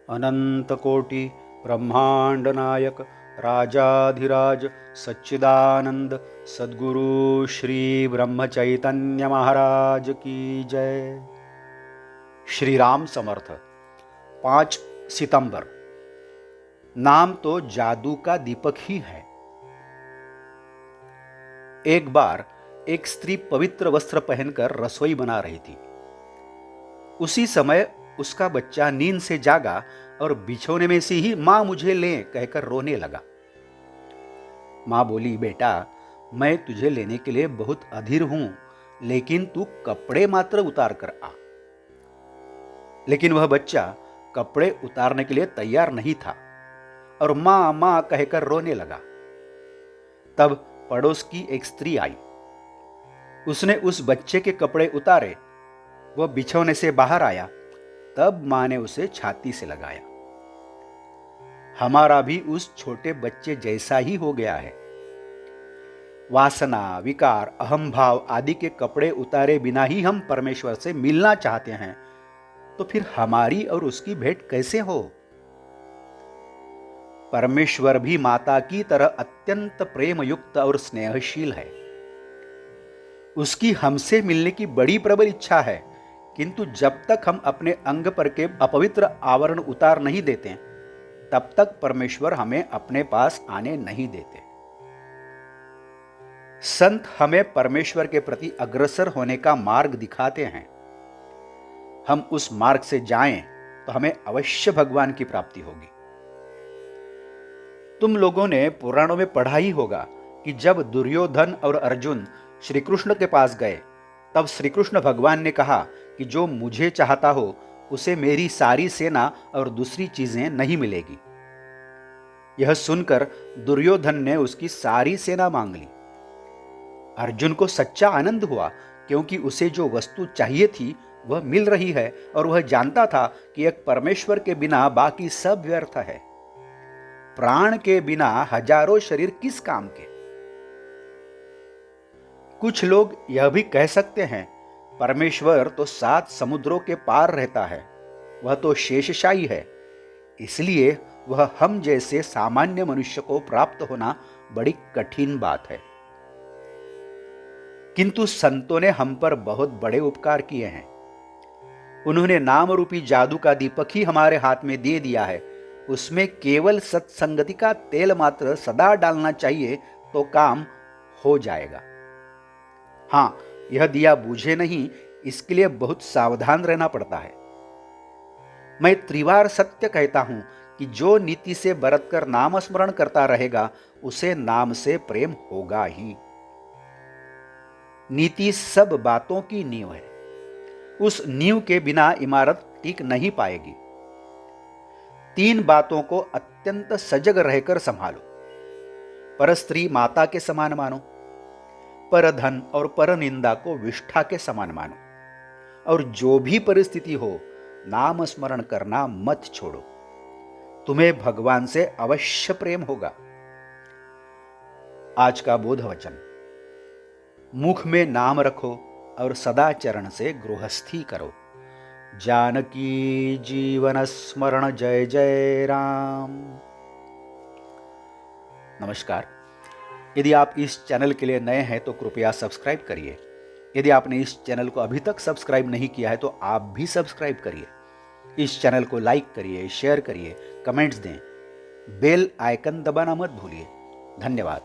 अनंत कोटि ब्रह्मांड नायक राजाधिराज सच्चिदानंद सद्गुरु श्री ब्रह्म चैतन्य महाराज की जय। श्री राम समर्थ। 5 सितंबर। नाम तो जादू का दीपक ही है। एक बार एक स्त्री पवित्र वस्त्र पहनकर रसोई बना रही थी। उसी समय उसका बच्चा नींद से जागा और बिछौने में से ही मां मुझे ले कहकर रोने लगा। मां बोली, बेटा मैं तुझे लेने के लिए बहुत अधीर हूं, लेकिन तू कपड़े मात्र उतार कर आ। लेकिन वह बच्चा कपड़े उतारने के लिए तैयार नहीं था और मां मां कहकर रोने लगा। तब पड़ोस की एक स्त्री आई। उसने उस बच्चे के कपड़े उतारे। वह बिछौने से बाहर आया। तब मां ने उसे छाती से लगाया। हमारा भी उस छोटे बच्चे जैसा ही हो गया है। वासना, विकार, अहम भाव आदि के कपड़े उतारे बिना ही हम परमेश्वर से मिलना चाहते हैं, तो फिर हमारी और उसकी भेंट कैसे हो? परमेश्वर भी माता की तरह अत्यंत प्रेम युक्त और स्नेहशील है। उसकी हमसे मिलने की बड़ी प्रबल इच्छा है, किंतु जब तक हम अपने अंग पर के अपवित्र आवरण उतार नहीं देते, तब तक परमेश्वर हमें अपने पास आने नहीं देते। संत हमें परमेश्वर के प्रति अग्रसर होने का मार्ग दिखाते हैं। हम उस मार्ग से जाएं तो हमें अवश्य भगवान की प्राप्ति होगी। तुम लोगों ने पुराणों में पढ़ा ही होगा कि जब दुर्योधन और अर्जुन श्री कृष्ण के पास गए, तब श्री कृष्ण भगवान ने कहा कि जो मुझे चाहता हो उसे मेरी सारी सेना और दूसरी चीजें नहीं मिलेगी। यह सुनकर दुर्योधन ने उसकी सारी सेना मांग ली। अर्जुन को सच्चा आनंद हुआ, क्योंकि उसे जो वस्तु चाहिए थी वह मिल रही है और वह जानता था कि एक परमेश्वर के बिना बाकी सब व्यर्थ है। प्राण के बिना हजारों शरीर किस काम के? कुछ लोग यह भी कह सकते हैं, परमेश्वर तो 7 समुद्रों के पार रहता है, वह तो शेषशायी है, इसलिए वह हम जैसे सामान्य मनुष्य को प्राप्त होना बड़ी कठिन बात है। किंतु संतों ने हम पर बहुत बड़े उपकार किए हैं। उन्होंने नाम रूपी जादू का दीपक ही हमारे हाथ में दे दिया है। उसमें केवल सत्संगति का तेल मात्र सदा डालना चाहिए तो काम हो जाएगा। हां, यह दिया बुझे नहीं, इसके लिए बहुत सावधान रहना पड़ता है। मैं त्रिवार सत्य कहता हूं कि जो नीति से बरतकर नाम स्मरण करता रहेगा, उसे नाम से प्रेम होगा ही। नीति सब बातों की नींव है। उस नींव के बिना इमारत टिक नहीं पाएगी। 3 बातों को अत्यंत सजग रहकर संभालो। पर स्त्री माता के समान मानो, पर धन और पर निंदा को विष्ठा के समान मानो, और जो भी परिस्थिति हो नाम स्मरण करना मत छोड़ो। तुम्हें भगवान से अवश्य प्रेम होगा। आज का बोध वचन, मुख में नाम रखो और सदा चरण से गृहस्थी करो। जानकी जीवन स्मरण जय जय राम। नमस्कार। यदि आप इस चैनल के लिए नए हैं तो कृपया सब्सक्राइब करिए। यदि आपने इस चैनल को अभी तक सब्सक्राइब नहीं किया है तो आप भी सब्सक्राइब करिए। इस चैनल को लाइक करिए, शेयर करिए, कमेंट्स दें, बेल आइकन दबाना मत भूलिए। धन्यवाद।